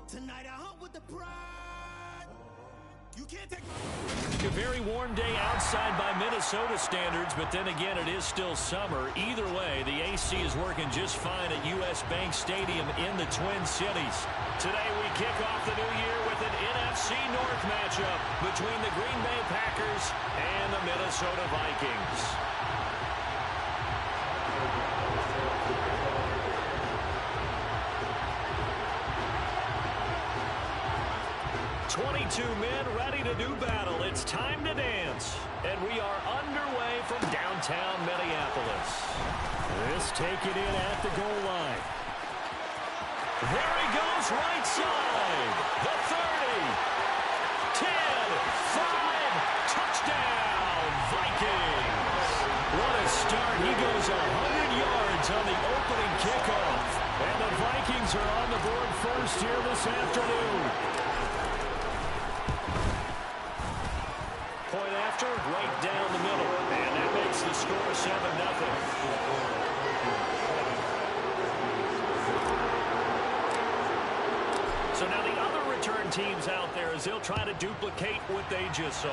Tonight I hunt with the pride. You can't take A very warm day outside by Minnesota standards, but then again, it is still summer. Either way, the AC is working just fine at U.S. Bank Stadium in the Twin Cities. Today, we kick off the new year with an NFC North matchup between the Green Bay Packers and the Minnesota Vikings. 22 men ready to do battle. It's time to dance. And we are underway from downtown Minneapolis. This taken in at the goal line. There he goes, right side. The 30. 10, 5, touchdown, Vikings. What a start. He goes 100 yards on the opening kickoff. And the Vikings are on the board first here this afternoon. Point after, right down the middle. And that makes the score 7-0. So now the other return teams out there as they'll try to duplicate what they just saw.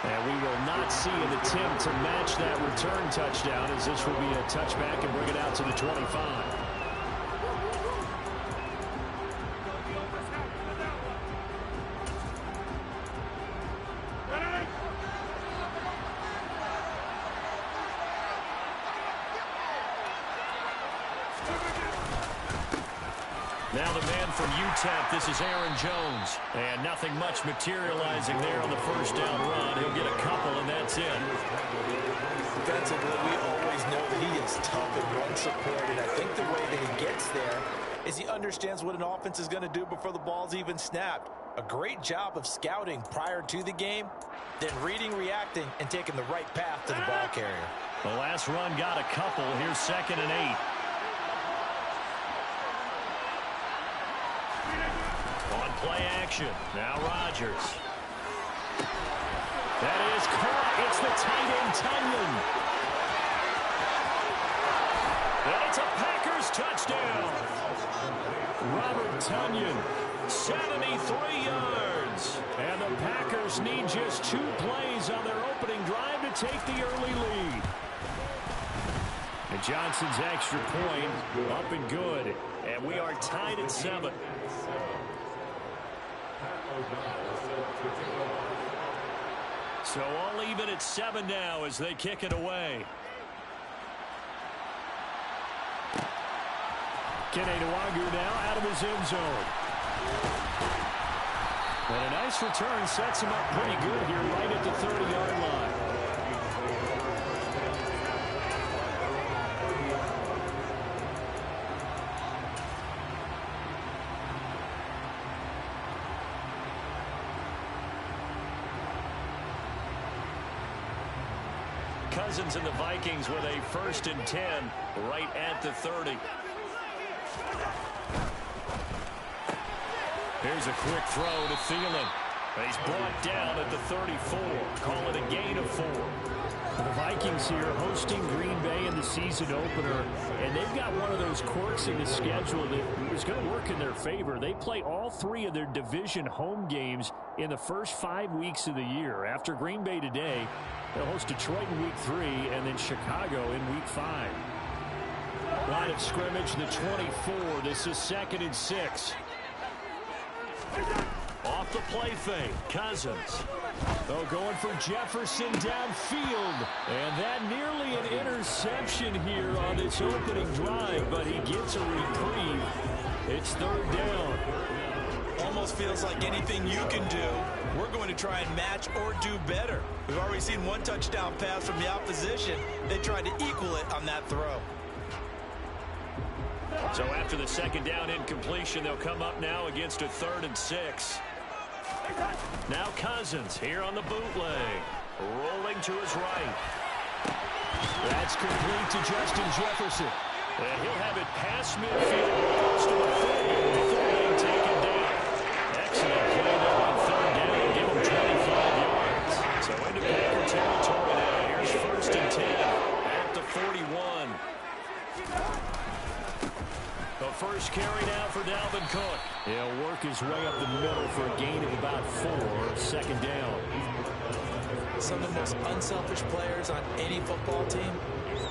And we will not see an attempt to match that return touchdown, as this will be a touchback and bring it out to the 25. Now the man from UTEP, this is Aaron Jones. And nothing much materializing there on the first down run. He'll get a couple, and that's it. Defensively, we always know that he is tough and run supported. I think the way that he gets there is he understands what an offense is going to do before the ball's even snapped. A great job of scouting prior to the game, then reading, reacting, and taking the right path to the ball carrier. The last run got a couple. Here's 2nd and 8. On play action. Now Rodgers. That is caught. It's the tight end, Tunyon. And it's a Packers touchdown. Robert Tunyon, 73 yards. And the Packers need just 2 plays on their opening drive to take the early lead. And Johnson's extra point up and good. And we are tied at 7. So all even at 7 now as they kick it away. Kene Nwagu now out of his end zone. And a nice return sets him up pretty good here right at the 30-yard line. Cousins and the Vikings with a 1st and 10 right at the 30. Here's a quick throw to Thielen. He's brought down at the 34. Call it a gain of 4. The Vikings here hosting Green Bay in the season opener, and they've got one of those quirks in the schedule that is going to work in their favor. They play all 3 of their division home games in the first 5 weeks of the year. After Green Bay today, they'll host Detroit in week 3 and then Chicago in week 5. Line of scrimmage, the 24. This is 2nd and 6. Off the play fake, Cousins. Oh, going for Jefferson downfield. And that nearly an interception here on this opening drive, but he gets a reprieve. It's 3rd down. Almost feels like anything you can do, we're going to try and match or do better. We've already seen 1 touchdown pass from the opposition. They tried to equal it on that throw. So after the 2nd down incompletion, they'll come up now against a 3rd and 6. Now Cousins here on the bootleg. Rolling to his right. That's complete to Justin Jefferson. And he'll have it past midfield. Close to the 40 before being taken down. Excellent play there on 3rd down. Give him 25 yards. So into Packer territory now. Here's 1st and 10 at the 41. The first carry now for Dalvin Cook. He'll work his way up the middle for a gain of about 4, second down. Some of the most unselfish players on any football team,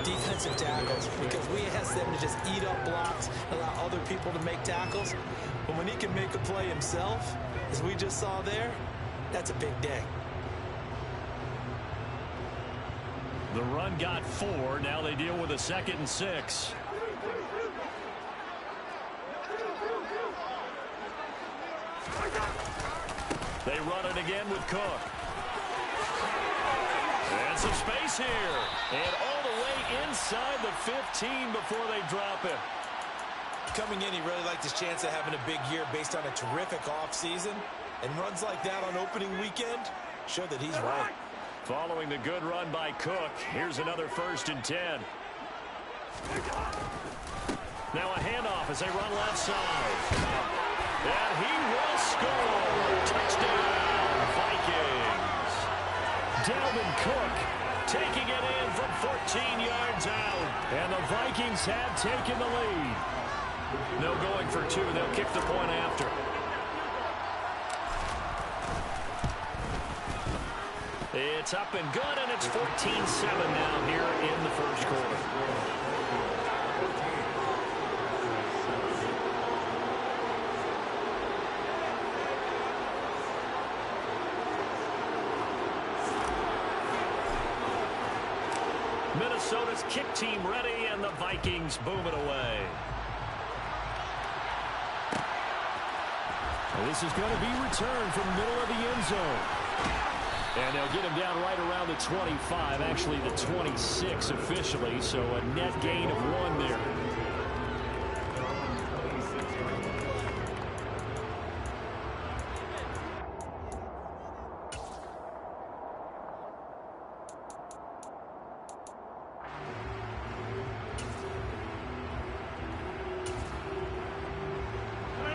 defensive tackles, because we ask them to just eat up blocks, allow other people to make tackles. But when he can make a play himself, as we just saw there, that's a big day. The run got 4. Now they deal with a 2nd and 6. They run it again with Cook. And some space here. And all the way inside the 15 before they drop him. Coming in, he really liked his chance of having a big year based on a terrific offseason. And runs like that on opening weekend show that he's right. Following the good run by Cook, here's another 1st and 10. Now a handoff as they run left side. And he will score. Touchdown, Vikings. Dalvin Cook taking it in from 14 yards out. And the Vikings have taken the lead. No going for 2. They'll kick the point after. It's up and good, and it's 14-7 now here in the first quarter. Minnesota's kick team ready, and the Vikings boom it away. And this is going to be returned from the middle of the end zone. And they'll get him down right around the 25, actually the 26 officially, so a net gain of 1 there.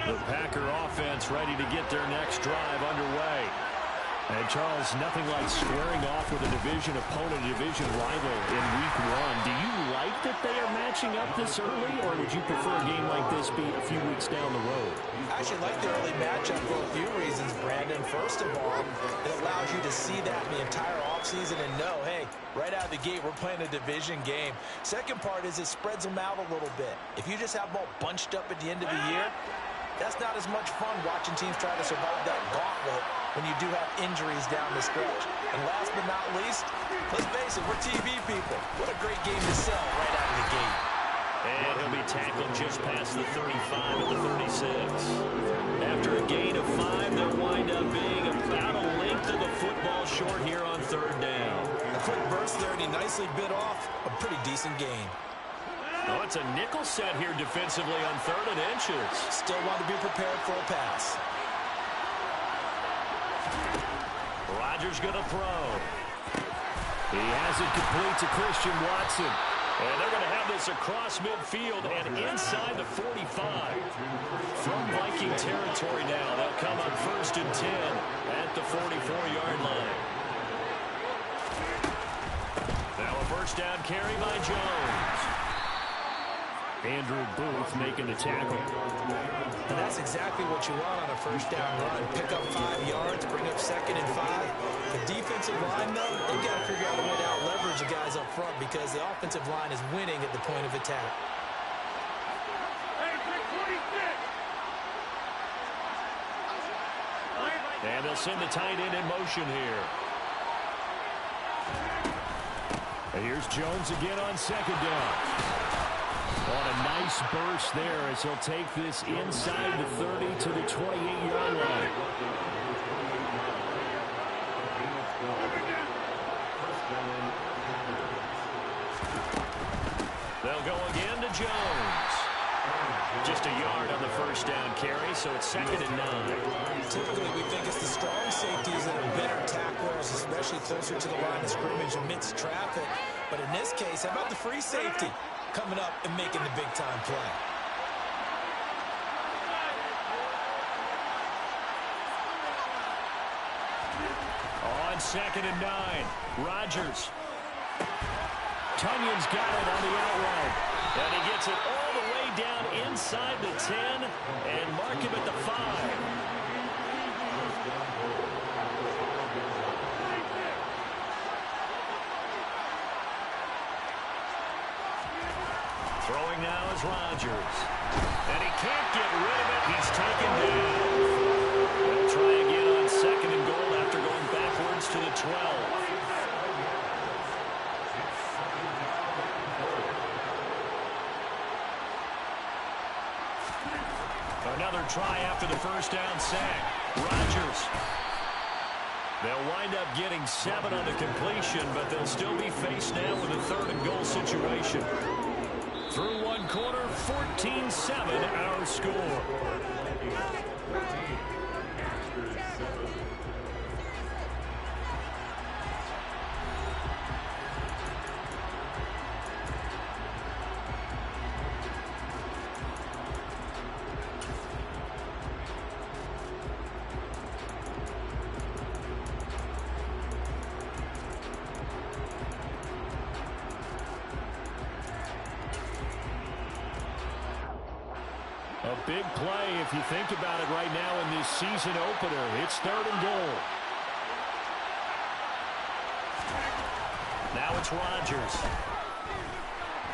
The Packer offense ready to get their next drive underway. And, Charles, nothing like squaring off with a division opponent, a division rival in Week 1. Do you like that they are matching up this early, or would you prefer a game like this be a few weeks down the road? I actually like the early matchup for a few reasons, Brandon. First of all, it allows you to see that in the entire offseason and know, hey, right out of the gate, we're playing a division game. Second part is it spreads them out a little bit. If you just have them all bunched up at the end of the year, that's not as much fun watching teams try to survive that gauntlet when you do have injuries down the stretch. And last but not least, let's face it, we're TV people. What a great game to sell right out of the gate. And he'll be tackled just past the 35 at the 36. After a gain of 5, they'll wind up being about a length of the football short here on 3rd down. A quick burst there, and he nicely bit off a pretty decent gain. Oh, it's a nickel set here defensively on 3rd and inches. Still want to be prepared for a pass. Rodgers going to throw. He has it complete to Christian Watson. And they're going to have this across midfield and inside the 45. From Viking territory now, they'll come on 1st and 10 at the 44-yard line. Now a first down carry by Jones. Andrew Booth making the tackle. And that's exactly what you want on a first down run. Pick up 5 yards, bring up 2nd and 5. The defensive line, though, they've got to figure out a way to out-leverage the guys up front because the offensive line is winning at the point of attack. And they'll send the tight end in motion here. And here's Jones again on 2nd down. On a nice burst there as he'll take this inside the 30 to the 28-yard line. They'll go again to Jones. Just a yard on the first down carry, so it's 2nd and 9. Typically, we think it's the strong safeties that are better tacklers, especially closer to the line of scrimmage amidst traffic. But in this case, how about the free safety coming up and making the big-time play? On 2nd and 9, Rodgers. Tunyon's got it on the out route. And he gets it all the way down inside the 10 and mark him at the 5. Throwing now is Rodgers. And he can't get rid of it. He's taken down. They'll try again on 2nd and goal after going backwards to the 12. Another try after the first down sack. Rodgers. They'll wind up getting 7 on the completion, but they'll still be faced now with a 3rd and goal situation. Through one quarter, 14-7 our score. A big play if you think about it right now in this season opener. It's 3rd and goal. Now it's Rodgers.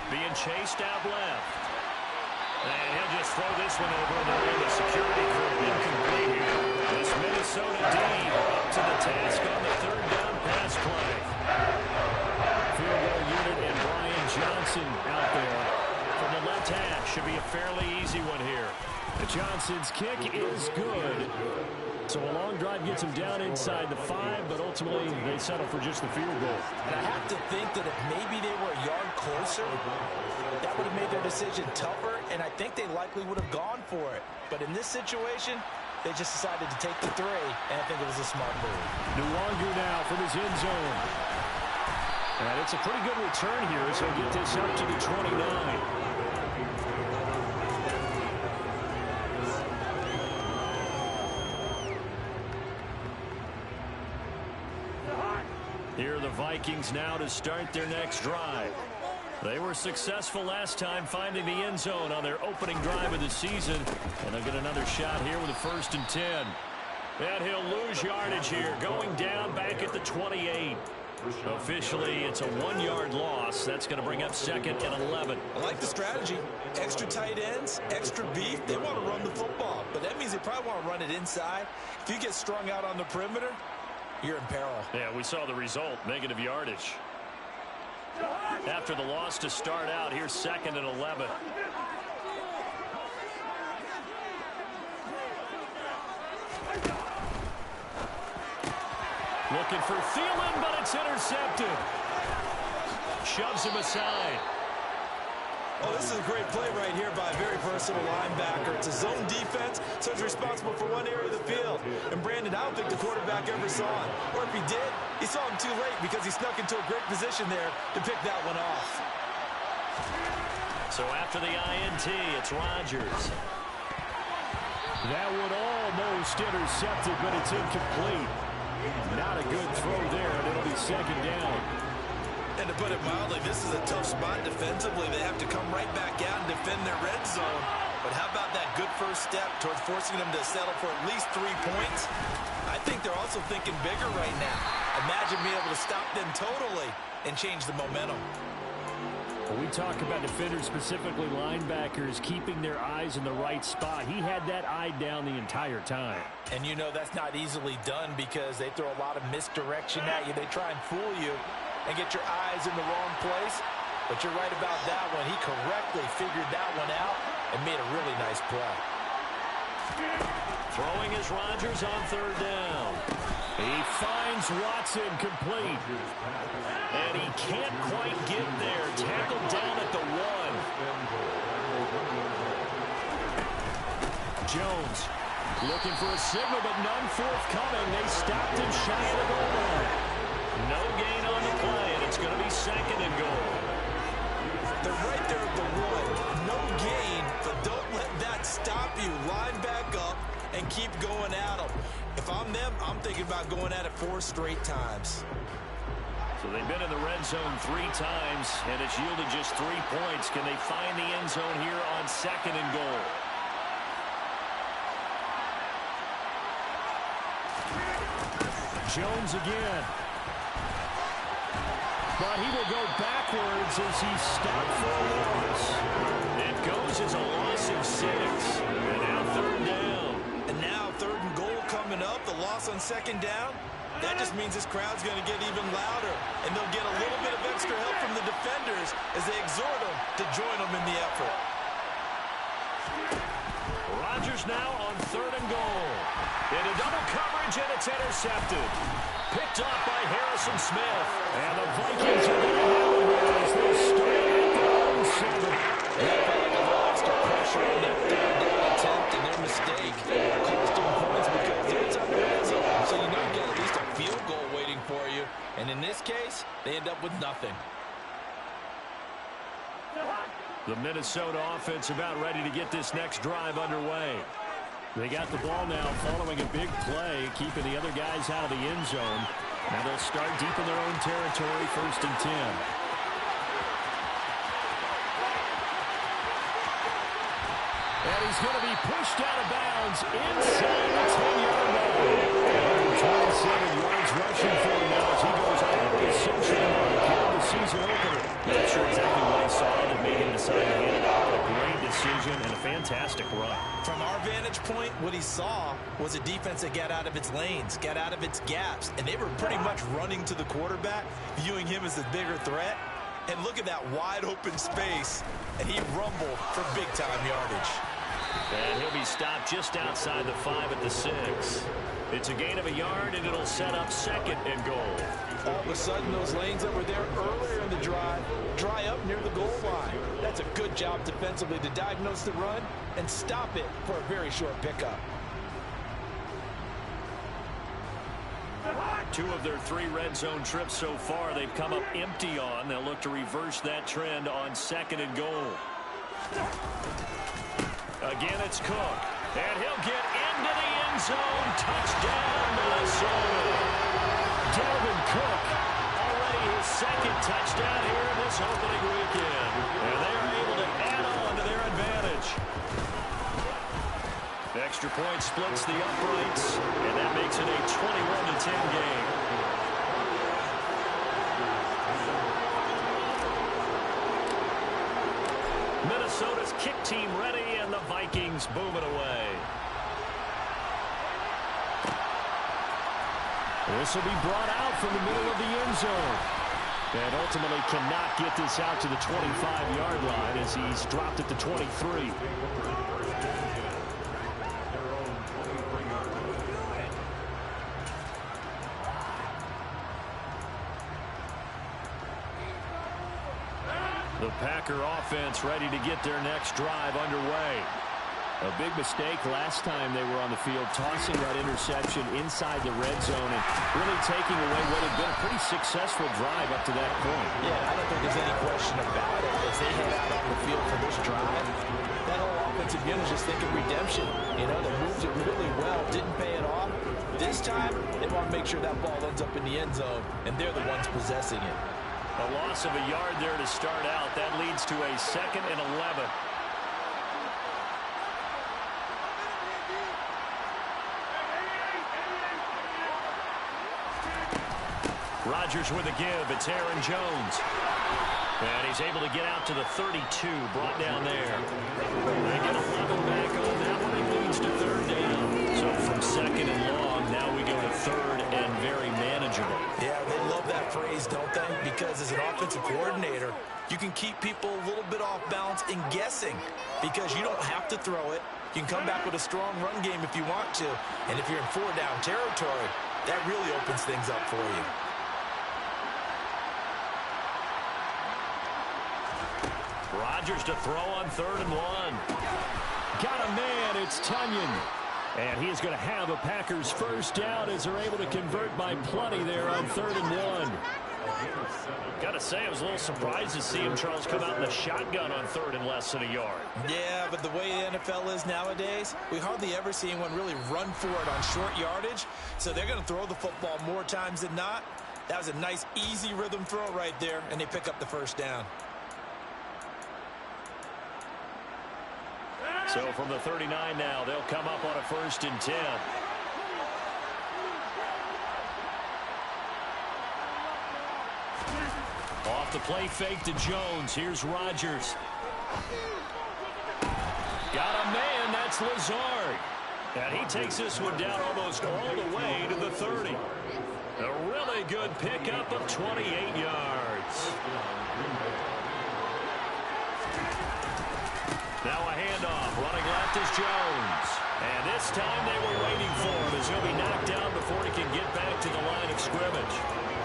Being chased out left. And he'll just throw this one over and the security crew. Incomplete here. This Minnesota D up to the task on the 3rd down pass play. Field goal unit and Brian Johnson out there. From the left half, should be a fairly easy one here. Johnson's kick is good. So a long drive gets him down inside the 5, but ultimately they settle for just the field goal. And I have to think that if maybe they were a yard closer, that would have made their decision tougher, and I think they likely would have gone for it. But in this situation, they just decided to take the 3, and I think it was a smart move. Nuwanger now from his end zone. And it's a pretty good return here as he'll get this up to the 29. Here are the Vikings now to start their next drive. They were successful last time finding the end zone on their opening drive of the season. And they'll get another shot here with a 1st and 10. And he'll lose yardage here, going down back at the 28. Officially, it's a 1-yard loss. That's going to bring up 2nd and 11. I like the strategy. Extra tight ends, extra beef. They want to run the football, but that means they probably want to run it inside. If you get strung out on the perimeter, you're in peril. Yeah, we saw the result, negative yardage. After the loss to start out, here's 2nd and 11. Looking for Thielen, but it's intercepted. Shoves him aside. Oh, this is a great play right here by a very versatile linebacker. It's a zone defense, so he's responsible for one area of the field. And Brandon, I don't think the quarterback ever saw him. Or if he did, he saw him too late because he snuck into a great position there to pick that one off. So after the INT, it's Rodgers. That one almost intercepted, but it's incomplete. Not a good throw there, and it'll be 2nd down. And to put it mildly, this is a tough spot defensively. They have to come right back out and defend their red zone. But how about that good first step towards forcing them to settle for at least 3 points? I think they're also thinking bigger right now. Imagine being able to stop them totally and change the momentum. When we talk about defenders, specifically linebackers, keeping their eyes in the right spot, he had that eye down the entire time. And you know that's not easily done because they throw a lot of misdirection at you. They try and fool you and get your eyes in the wrong place. But you're right about that one. He correctly figured that one out and made a really nice play. Throwing is Rodgers on 3rd down. He finds Watson complete. And he can't quite get there. Tackled down at the 1. Jones looking for a signal, but none forthcoming. They stopped him shy of the goal line. No gain on the play, and it's going to be 2nd and goal. They're right there at the 1. No gain, but don't let that stop you. Line back up and keep going at them. If I'm them, I'm thinking about going at it 4 straight times. So they've been in the red zone 3 times, and it's yielded just 3 points. Can they find the end zone here on 2nd and goal? Jones again. But he will go backwards as he's stopped for a loss. It goes as a loss of 6. And now 3rd down. And now 3rd and goal coming up. The loss on 2nd down. That just means this crowd's going to get even louder. And they'll get a little bit of extra help from the defenders as they exhort them to join them in the effort. Rodgers now on 3rd and goal. Into double coverage, and it's intercepted. Picked off by Harrison Smith. And the Vikings are going to have it here as they start at their own 7. They felt like a little extra pressure on that 3rd down attempt, and their mistake cost them points because it's on the red zone. So you know you get at least a field goal waiting for you. And in this case, they end up with nothing. The Minnesota offense about ready to get this next drive underway. They got the ball now following a big play, keeping the other guys out of the end zone. Now they'll start deep in their own territory, 1st and 10. And he's going to be pushed out of bounds inside the 10-yard line. 127 yards rushing for him now as he goes over his century mark here in the season opener. Not sure exactly what he saw that made him decide to hand it off. A great decision and a fantastic run. From our vantage point, what he saw was a defense that got out of its lanes, got out of its gaps, and they were pretty much running to the quarterback, viewing him as the bigger threat. And look at that wide open space, and he rumbled for big-time yardage. And he'll be stopped just outside the 5 at the 6. It's a gain of a yard, and it'll set up 2nd and goal. All of a sudden, those lanes that were there earlier in the drive dry up near the goal line. That's a good job defensively to diagnose the run and stop it for a very short pickup. 2 of their 3 red zone trips so far they've come up empty on. They'll look to reverse that trend on 2nd and goal. Again, it's Cook. And he'll get into the end zone. Touchdown, Minnesota. Dalvin Cook, already his 2nd touchdown here in this opening weekend. And they are able to add on to their advantage. Extra point splits the uprights, and that makes it a 21-10 game. Minnesota's kick team ready, and the Vikings boom it away. This will be brought out from the middle of the end zone. And ultimately cannot get this out to the 25-yard line as he's dropped at the 23. The Packer offense ready to get their next drive underway. A big mistake last time they were on the field, tossing that interception inside the red zone and really taking away what had been a pretty successful drive up to that point. Yeah, I don't think there's any question about it. As they head out on the field for this drive, that whole offensive unit is just thinking redemption. You know, they moved it really well, didn't pay it off. This time, they want to make sure that ball ends up in the end zone, and they're the ones possessing it. A loss of a yard there to start out. That leads to a 2nd and 11. Rodgers with a give. It's Aaron Jones. And he's able to get out to the 32, brought down there. They get 11 back on that one. It leads to 3rd down. So from 2nd and long, now we go to 3rd and very manageable. Yeah, they love that phrase, don't they? Because as an offensive coordinator, you can keep people a little bit off balance and guessing because you don't have to throw it. You can come back with a strong run game if you want to. And if you're in 4-down territory, that really opens things up for you. Rodgers to throw on 3rd and 1. Got a man, it's Tunyon. And he is going to have a Packers first down as they're able to convert by plenty there on 3rd and 1. Got to say, I was a little surprised to see him, Charles, come out in the shotgun on 3rd and less than a yard. Yeah, but the way the NFL is nowadays, we hardly ever see anyone really run for it on short yardage. So they're going to throw the football more times than not. That was a nice, easy rhythm throw right there, and they pick up the first down. So from the 39 now, they'll come up on a 1st and 10. Off the play fake to Jones. Here's Rodgers. Got a man. That's Lazard. And he takes this one down almost all the way to the 30. A really good pickup of 28 yards. Now a handoff. Running left is Jones. And this time they were waiting for him as he'll be knocked down before he can get back to the line of scrimmage.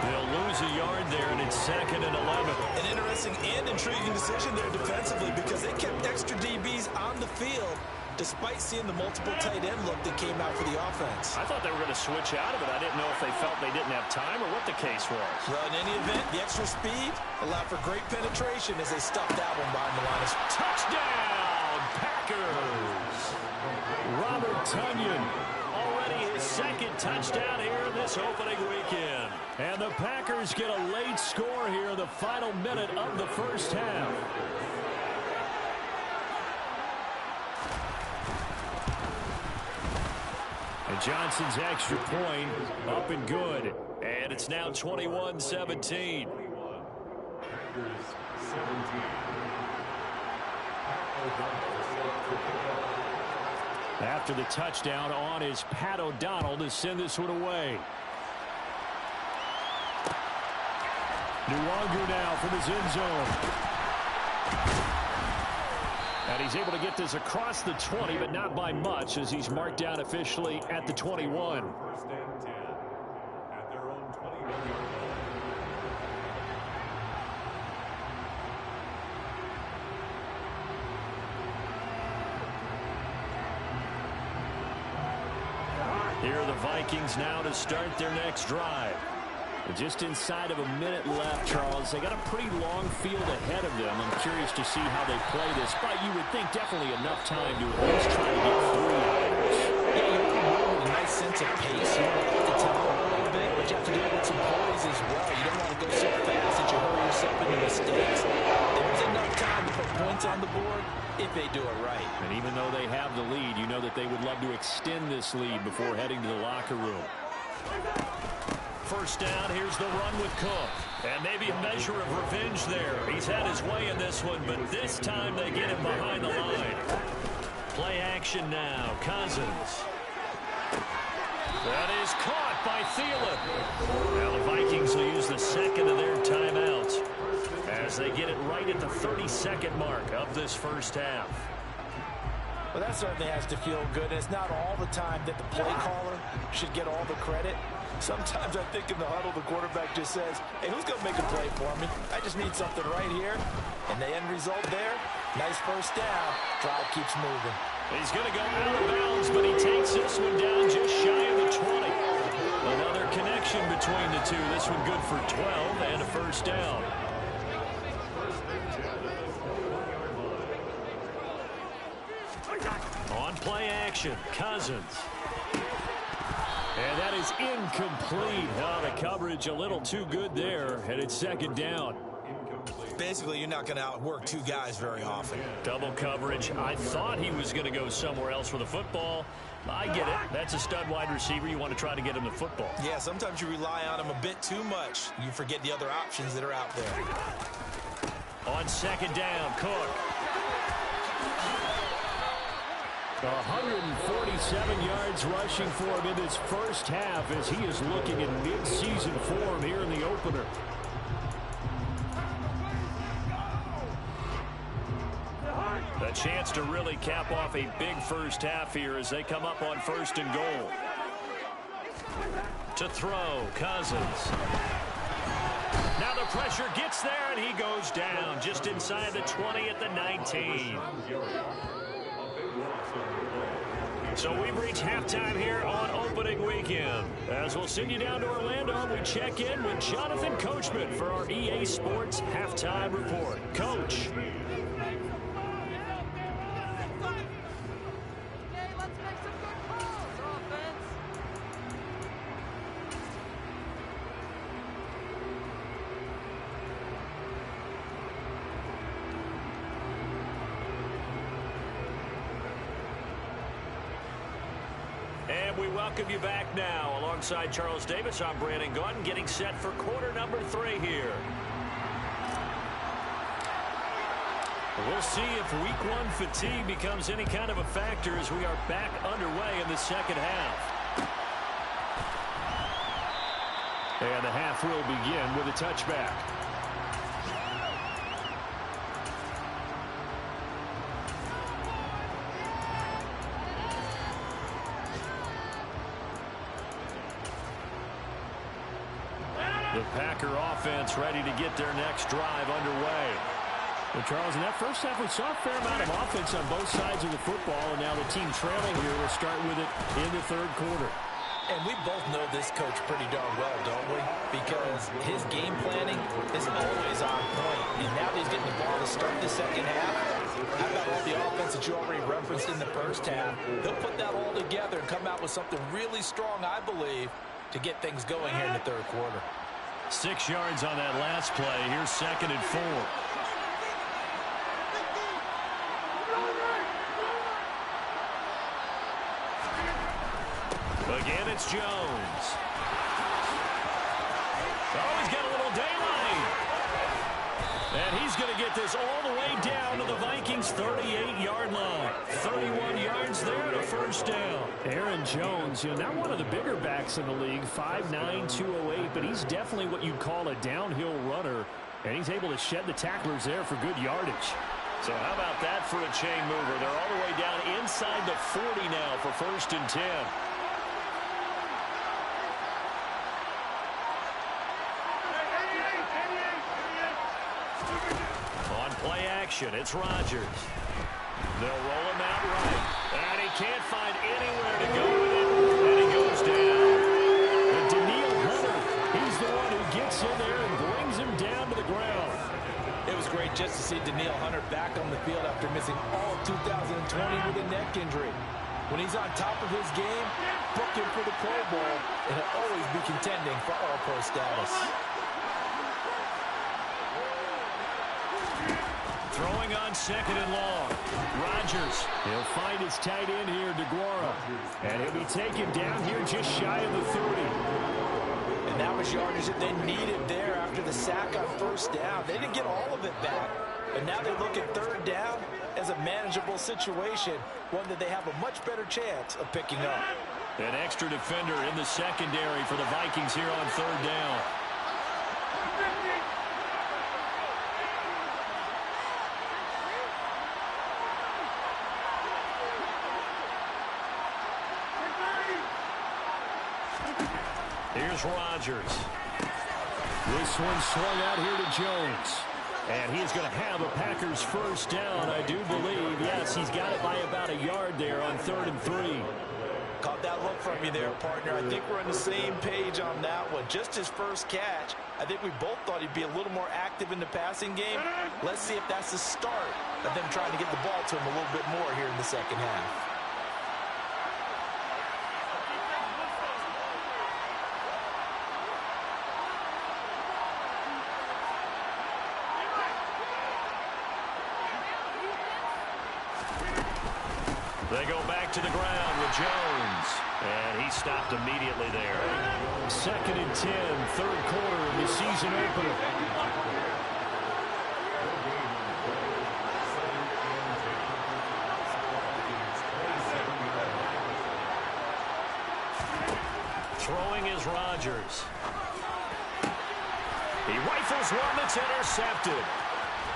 They'll lose a yard there, and it's 2nd and 11. An interesting and intriguing decision there defensively because they kept extra DBs on the field despite seeing the multiple tight end look that came out for the offense. I thought they were going to switch out of it. I didn't know if they felt they didn't have time or what the case was. Well, in any event, the extra speed allowed for great penetration as they stuffed that one behind the line of touchdown, Packers! Robert Tonyan, already his 2nd touchdown here in this opening weekend. And the Packers get a late score here in the final minute of the first half. And Johnson's extra point up and good. And it's now 21-17. After the touchdown on is Pat O'Donnell to send this one away. Nwangu now from his end zone. And he's able to get this across the 20, but not by much as he's marked down officially at the 21. 1st and 10 at their own 21. Here are the Vikings now to start their next drive. Just inside of a minute left, Charles. They got a pretty long field ahead of them. I'm curious to see how they play this, but you would think definitely enough time to at least try to get 3 hours. Yeah, you want a nice sense of pace. You want to keep the tempo a little bit, but you have to do it with some poise as well. You don't want to go so fast that you hurry yourself into mistakes. There's enough time to put points on the board if they do it right. And even though they have the lead, you know that they would love to extend this lead before heading to the locker room. 1st down, here's the run with Cook. And maybe a measure of revenge there. He's had his way in this one, but this time they get him behind the line. Play action now. Cousins. That is caught by Thielen. Now the Vikings will use the 2nd of their timeouts as they get it right at the 32nd mark of this first half. Well, that certainly has to feel good. It's not all the time that the play caller should get all the credit. Sometimes I think in the huddle, the quarterback just says, hey, who's going to make a play for me? I just need something right here. And the end result there, nice 1st down. Drive keeps moving. He's going to go out of bounds, but he takes this one down just shy of the 20. Another connection between the two. This one good for 12 and a 1st down. On play action, Cousins. And that is incomplete. Oh, the coverage a little too good there, and it's 2nd down. Basically, you're not going to outwork 2 guys very often. Double coverage. I thought he was going to go somewhere else for the football. I get it. That's a stud wide receiver. You want to try to get him the football. Yeah, sometimes you rely on him a bit too much. You forget the other options that are out there. On 2nd down, Cook. 147 yards rushing for him in this first half as he is looking in mid-season form here in the opener. A chance to really cap off a big first half here as they come up on 1st and goal. To throw, Cousins. Now the pressure gets there and he goes down just inside the 20 at the 19. So we've reached halftime here on opening weekend. As we'll send you down to Orlando, we check in with Jonathan Coachman for our EA Sports Halftime Report. Coach. And we welcome you back now. Alongside Charles Davis, I'm Brandon Gaudin, getting set for quarter number 3 here. We'll see if week 1 fatigue becomes any kind of a factor as we are back underway in the second half. And the half will begin with a touchback. The Packer offense ready to get their next drive underway. Well, Charles, in that first half, we saw a fair amount of offense on both sides of the football, and now the team trailing here will start with it in the third quarter. And we both know this coach pretty darn well, don't we? Because his game planning is always on point. And now that he's getting the ball to start the second half, how about all the offense that you already referenced in the first half? He'll put that all together and come out with something really strong, I believe, to get things going here in the third quarter. 6 yards on that last play. Here's 2nd and 4. Again, it's Jones. Oh, he's got a little daylight. And he's going to get this all the way down to the Vikings' 38-yard line. 31 yards there and a first down. Aaron Jones, not one of the bigger backs in the league, 5'9", 208, but he's definitely what you'd call a downhill runner. And he's able to shed the tacklers there for good yardage. So how about that for a chain mover? They're all the way down inside the 40 now for 1st and 10. Play action. It's Rodgers. They'll roll him out right. And he can't find anywhere to go with it. And he goes down. And Daniil Hunter, he's the one who gets in there and brings him down to the ground. It was great just to see Daniil Hunter back on the field after missing all of 2020 with a neck injury. When he's on top of his game, book him for the Pro Bowl, and he'll always be contending for All-Pro status. Throwing on 2nd and long. Rodgers. He'll find his tight end here, DeGuara. And he'll be taken down here just shy of the 30. And that was yardage that they needed there after the sack on 1st down. They didn't get all of it back. But now they look at 3rd down as a manageable situation, one that they have a much better chance of picking up. An extra defender in the secondary for the Vikings here on 3rd down. Here's Rodgers. This one swung out here to Jones. And he's going to have a Packers 1st down, I do believe. Yes, he's got it by about a yard there on 3rd and 3. Caught that look from you there, partner. I think we're on the same page on that one. Just his first catch. I think we both thought he'd be a little more active in the passing game. Let's see if that's the start of them trying to get the ball to him a little bit more here in the second half. They go back to the ground with Jones. And he stopped immediately there. 2nd and 10, 3rd quarter of the season opener. Throwing is Rodgers. He rifles one that's intercepted.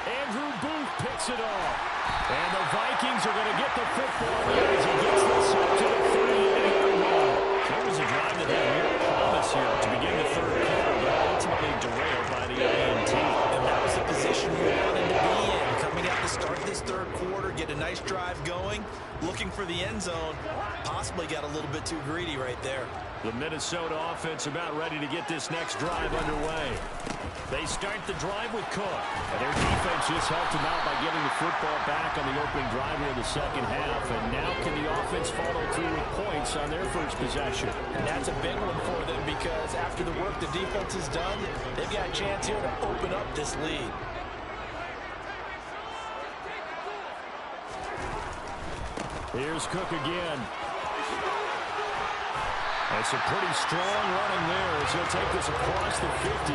Andrew Booth picks it off. And the Vikings are going to get the football here as he gets this up to the 38-yard line. There was a drive that had real promise here to begin the 3rd quarter, but ultimately derailed by the INT. And that was the position you wanted to be in. Coming out to start this 3rd quarter, get a nice drive going, looking for the end zone. Possibly got a little bit too greedy right there. The Minnesota offense about ready to get this next drive underway. They start the drive with Cook. And their defense just helped them out by getting the football back on the opening drive here in the second half. And now can the offense follow through with points on their first possession? And that's a big one for them because after the work the defense has done, they've got a chance here to open up this lead. Here's Cook again. That's a pretty strong running there as he'll take this across the 50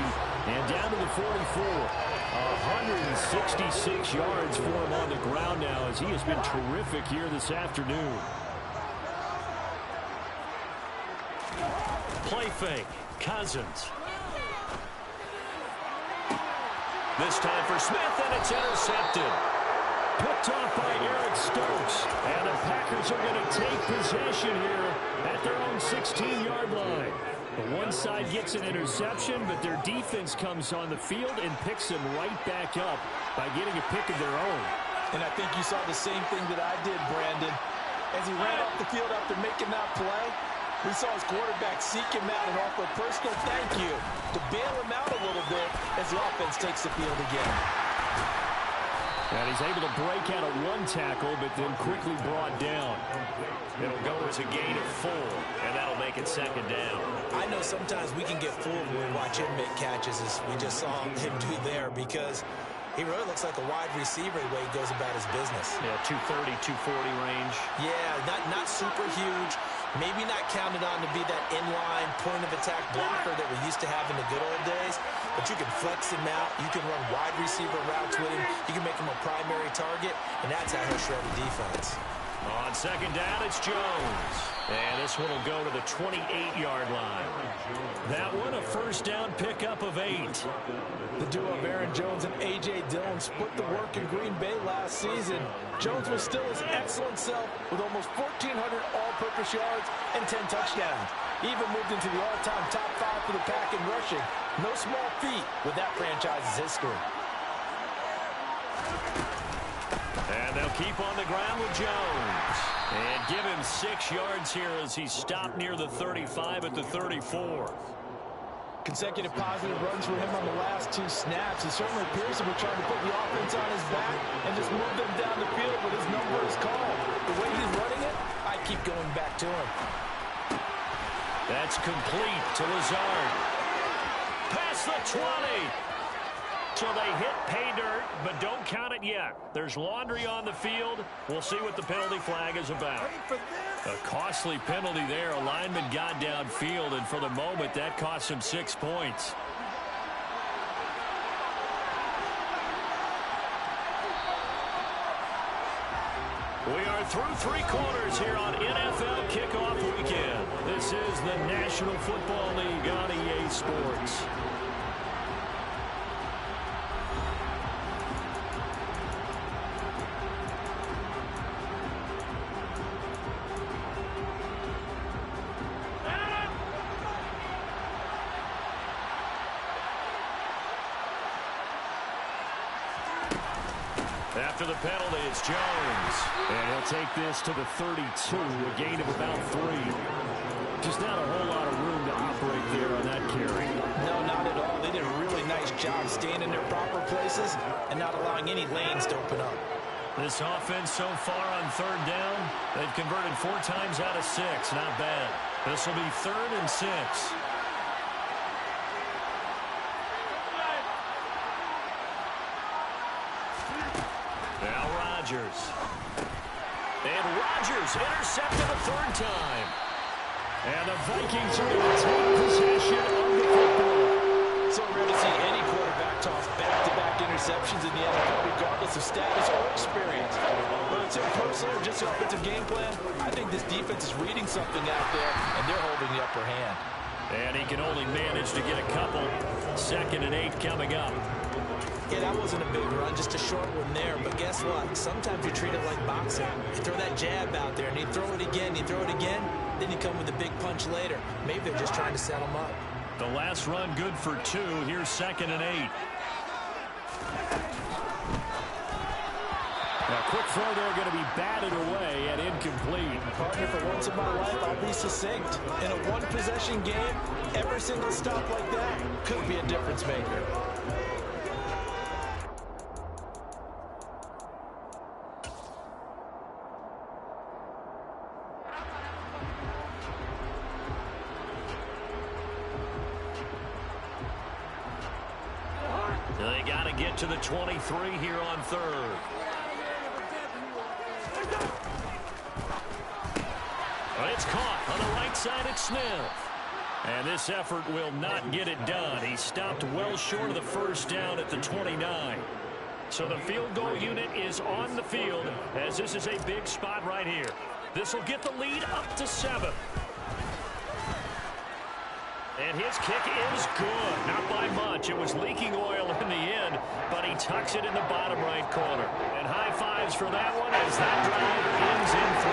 and down to the 44. 166 yards for him on the ground now as he has been terrific here this afternoon. Play fake. Cousins. This time for Smith, and it's intercepted. Picked off by Eric Stokes. And the Packers are going to take possession here at their own 16-yard line. The one side gets an interception, but their defense comes on the field and picks them right back up by getting a pick of their own. And I think you saw the same thing that I did, Brandon. As he ran off the field after making that play, we saw his quarterback seek him out and offer a personal thank you to bail him out a little bit as the offense takes the field again. And he's able to break out of one tackle, but then quickly brought down. It'll go as a gain of 4, and that'll make it second down. I know sometimes we can get fooled when we watch him make catches, as we just saw him do there, because he really looks like a wide receiver the way he goes about his business. Yeah, 230, 240 range. Yeah, not super huge. Maybe not counted on to be that inline point-of-attack blocker that we used to have in the good old days, but you can flex him out. You can run wide receiver routes with him. You can make him a primary target, and that's how he'll shred the defense. On second down, it's Jones. And this one will go to the 28-yard line. That one, a first down pickup of 8. The duo of Aaron Jones and A.J. Dillon split the work in Green Bay last season. Jones was still his excellent self with almost 1,400 all-purpose yards and 10 touchdowns. He even moved into the all-time top 5 for the Pack in rushing. No small feat with that franchise's history. And they'll keep on the ground with Jones. And give him 6 yards here as he stopped near the 35 at the 34. Consecutive positive runs for him on the last 2 snaps. It certainly appears that we're trying to put the offense on his back and just move them down the field, but his number is called. The way he's running it, I keep going back to him. That's complete to Lazard. Past the 20. So they hit pay dirt, but don't count it yet. There's laundry on the field. We'll see what the penalty flag is about. A costly penalty there. A lineman got downfield, and for the moment, that cost him 6 points. We are through 3 quarters here on NFL Kickoff Weekend. This is the National Football League on EA Sports. After the penalty, it's Jones. And he'll take this to the 32, a gain of about 3. Just not a whole lot of room to operate there on that carry. No, not at all. They did a really nice job staying in their proper places and not allowing any lanes to open up. This offense so far on 3rd down, they've converted 4 times out of 6. Not bad. This will be 3rd and 6. Now Rodgers. And Rodgers intercepted a 3rd time. And the Vikings are going to take possession of the football. So rare to see any quarterback toss back-to-back interceptions in the NFL, regardless of status or experience. Whether it's impersonal or just an offensive game plan, I think this defense is reading something out there, and they're holding the upper hand. And he can only manage to get a couple. 2nd and 8 coming up. Yeah, that wasn't a big run, just a short one there. But guess what? Sometimes you treat it like boxing. You throw that jab out there, and you throw it again, then you come with a big punch later. Maybe they're just trying to set them up. The last run good for 2. Here's 2nd and 8. Now, quick throw there going to be batted away and incomplete. Partner, for once in my life, I'll be succinct. In a one-possession game, every single stop like that could be a difference maker. They got to get to the 23 here on 3rd. It's caught on the right side at Smith. And this effort will not get it done. He stopped well short of the first down at the 29. So the field goal unit is on the field as this is a big spot right here. This will get the lead up to 7. And his kick is good. Not by much. It was leaking oil in the end, but he tucks it in the bottom right corner. And high fives for that one as that drive ends in 3.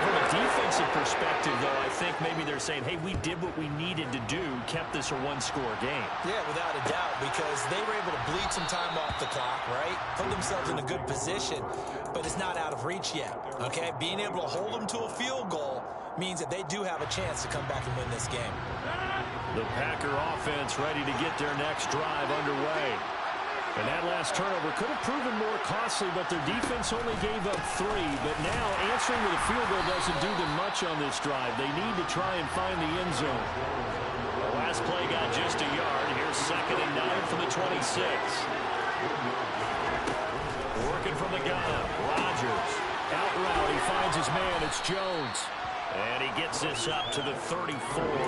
From a defensive perspective, though, I think maybe they're saying, hey, we did what we needed to do, kept this a one-score game. Yeah, without a doubt, because they were able to bleed some time off the clock, right? Put themselves in a good position, but it's not out of reach yet, okay? Being able to hold them to a field goal means that they do have a chance to come back and win this game. The Packer offense ready to get their next drive underway. And that last turnover could have proven more costly, but their defense only gave up 3. But now answering with a field goal doesn't do them much on this drive. They need to try and find the end zone. The last play got just a yard. Here's 2nd and 9 from the 26. Working from the gun. Rodgers. Out route. He finds his man. It's Jones. And he gets this up to the 34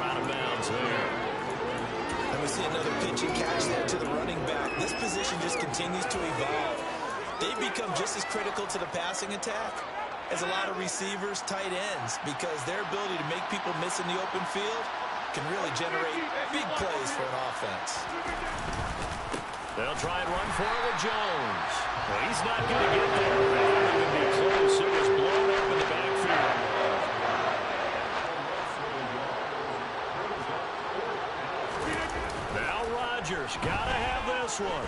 out of bounds there. And we see another pitch and catch there to the running back. This position just continues to evolve. They've become just as critical to the passing attack as a lot of receivers, tight ends, because their ability to make people miss in the open field can really generate big plays for an offense. They'll try and run for it with Jones. Well, he's not going to get there. It won't even be close. It was blown up in the backfield. Gotta have this one.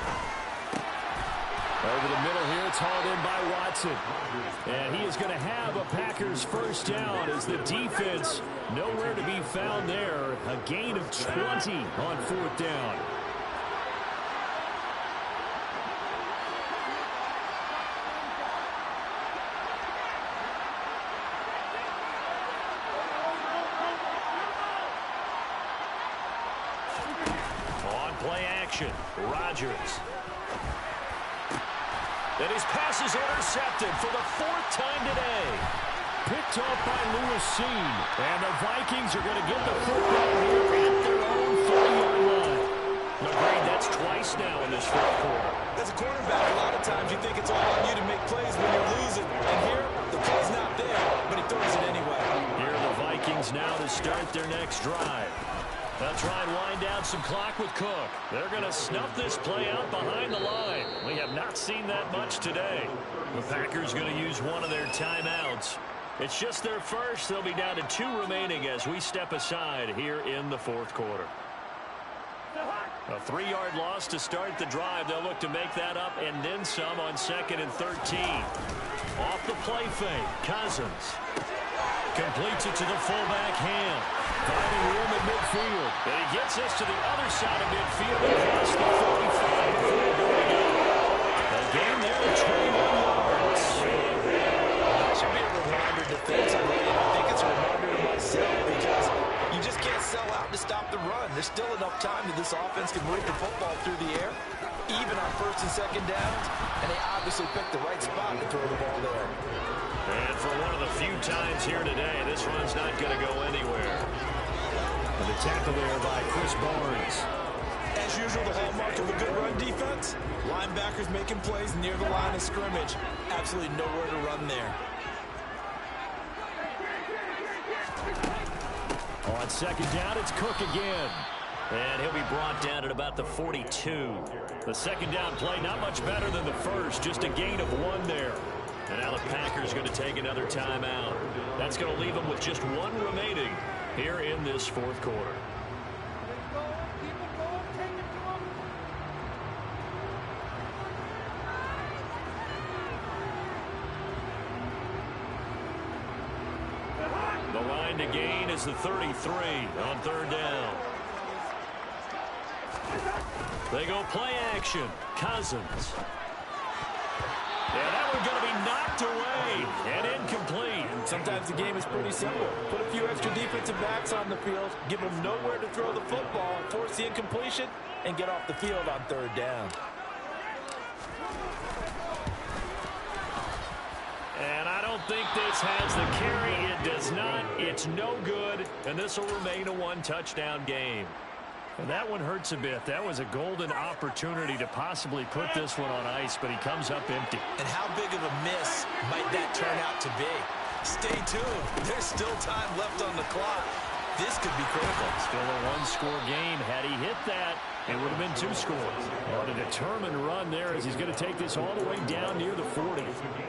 Over the middle here, it's hauled in by Watson. And he is going to have a Packers first down as the defense nowhere to be found there. A gain of 20 on 4th down. Play action. Rodgers. And his pass is intercepted for the 4th time today. Picked off by Lewis Seen. And the Vikings are going to get the football here at their own 40-yard line. McGrady, that's twice now in this 4th quarter. As a quarterback, a lot of times you think it's all on you to make plays when you're losing. And here, the play's not there, but he throws it anyway. Here are the Vikings now to start their next drive. They'll try and wind down some clock with Cook. They're going to snuff this play out behind the line. We have not seen that much today. The Packers going to use one of their timeouts. It's just their first. They'll be down to 2 remaining as we step aside here in the 4th quarter. A 3-yard loss to start the drive. They'll look to make that up and then some on 2nd and 13. Off the play fake, Cousins. Completes it to the fullback Ham. Finding room in midfield. And he gets us to the other side of midfield across the 45 before going out. A gain there of 21 yards. That should be a reminder defensively, and I think it's a reminder to myself because you just can't sell out to stop the run. There's still enough time that this offense can move the football through the air, even on 1st and 2nd downs, and they obviously picked the right spot to throw the ball there. And for one of the few times here today, this run's not going to go anywhere. And the tackle there by Chris Barnes. As usual, the hallmark of a good run defense, linebackers making plays near the line of scrimmage. Absolutely nowhere to run there. On 2nd down, it's Cook again. And he'll be brought down at about the 42. The 2nd down play, not much better than the first, just a gain of 1 there. And now the Packers going to take another timeout. That's going to leave them with just 1 remaining here in this 4th quarter. The line to gain is the 33 on 3rd down. They go play action. Cousins. Yeah, that one's going to be knocked away and incomplete. Sometimes the game is pretty simple. Put a few extra defensive backs on the field, give them nowhere to throw the football, force the incompletion, and get off the field on 3rd down. And I don't don't think this has the carry. It does not. It's no good, and this will remain a one-touchdown game. And that one hurts a bit. That was a golden opportunity to possibly put this one on ice, but he comes up empty. And how big of a miss might that turn out to be? Stay tuned. There's still time left on the clock. This could be critical. Still a one-score game. Had he hit that, it would have been 2 scores. On a determined run there as he's going to take this all the way down near the 40.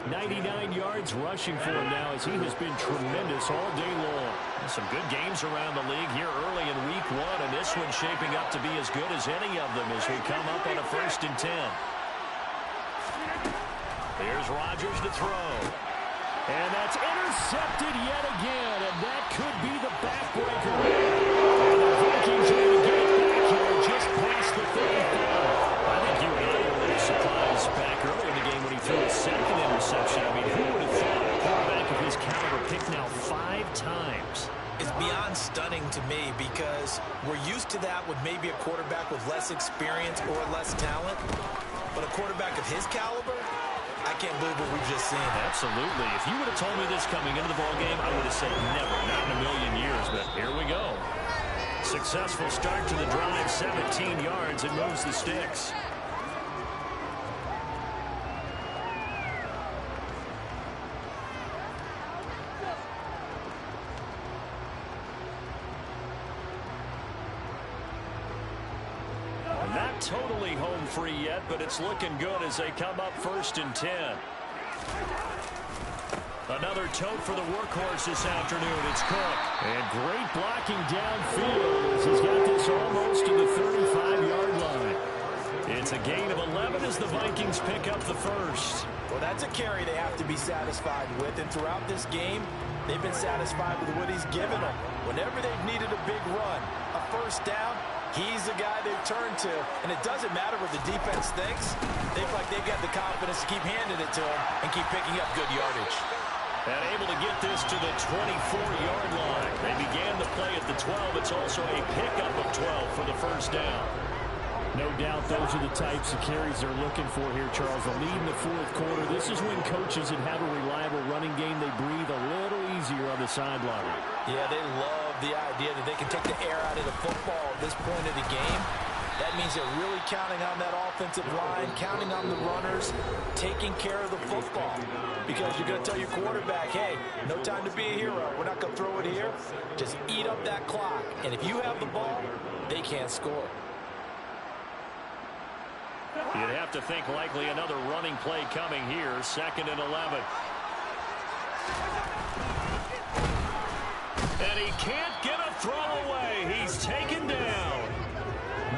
99 yards rushing for him now as he has been tremendous all day long. Some good games around the league here early in week 1, and this one's shaping up to be as good as any of them as we come up on a 1st and 10. Here's Rodgers to throw. And that's intercepted yet again, and that could be the backbreaker. And the Vikings are going to get it back here just past the 34. I think you and I were a little surprised back earlier in the game when he threw his 2nd interception. I mean, who would have thought a quarterback of his caliber picked now 5 times? It's beyond stunning to me because we're used to that with maybe a quarterback with less experience or less talent. But a quarterback of his caliber, I can't believe what we've just seen. Absolutely. If you would have told me this coming into the ballgame, I would have said never, not in a million years, but here we go. Successful start to the drive, 17 yards, and moves the sticks. Not totally home free yet, but it's looking good as they come up 1st and 10. Another tote for the workhorse this afternoon. It's Cook. And great blocking downfield as he's got this almost to the 35-yard line. It's a gain of 11 as the Vikings pick up the 1st. Well, that's a carry they have to be satisfied with. And throughout this game, they've been satisfied with what he's given them. Whenever they've needed a big run, a 1st down, he's the guy they've turned to. And it doesn't matter what the defense thinks. They feel like they've got the confidence to keep handing it to him and keep picking up good yardage. And able to get this to the 24-yard line. They began the play at the 12. It's also a pickup of 12 for the 1st down. No doubt those are the types of carries they're looking for here, Charles. The lead in the 4th quarter. This is when coaches that have a reliable running game, they breathe a little easier on the sideline. Yeah, they love the idea that they can take the air out of the football at this point of the game. That means they're really counting on that offensive line, counting on the runners, taking care of the football. Because you're going to tell your quarterback, hey, no time to be a hero. We're not going to throw it here. Just eat up that clock. And if you have the ball, they can't score. You'd have to think likely another running play coming here. 2nd and 11. And he can't get a throw away. He's taken down.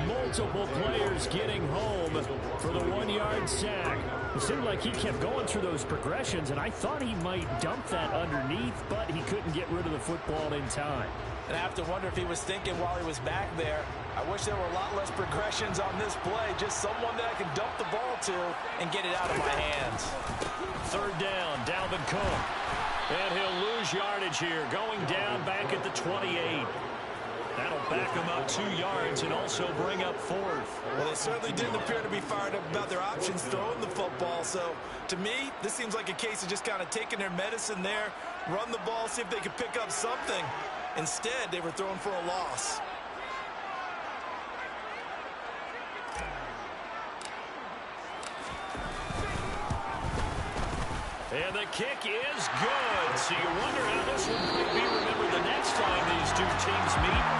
Multiple players getting home for the 1-yard sack. It seemed like he kept going through those progressions, and I thought he might dump that underneath, but he couldn't get rid of the football in time. And I have to wonder if he was thinking while he was back there, I wish there were a lot less progressions on this play. Just someone that I can dump the ball to and get it out of my hands. 3rd down, Dalvin Cook. And he'll lose yardage here, going down back at the 28. That'll back him up 2 yards and also bring up 4th. Well, they certainly didn't appear to be fired up about their options throwing the football. So, to me, this seems like a case of just kind of taking their medicine there, run the ball, see if they could pick up something. Instead, they were throwing for a loss. And the kick is good. So you wonder how this one might be remembered the next time these two teams meet.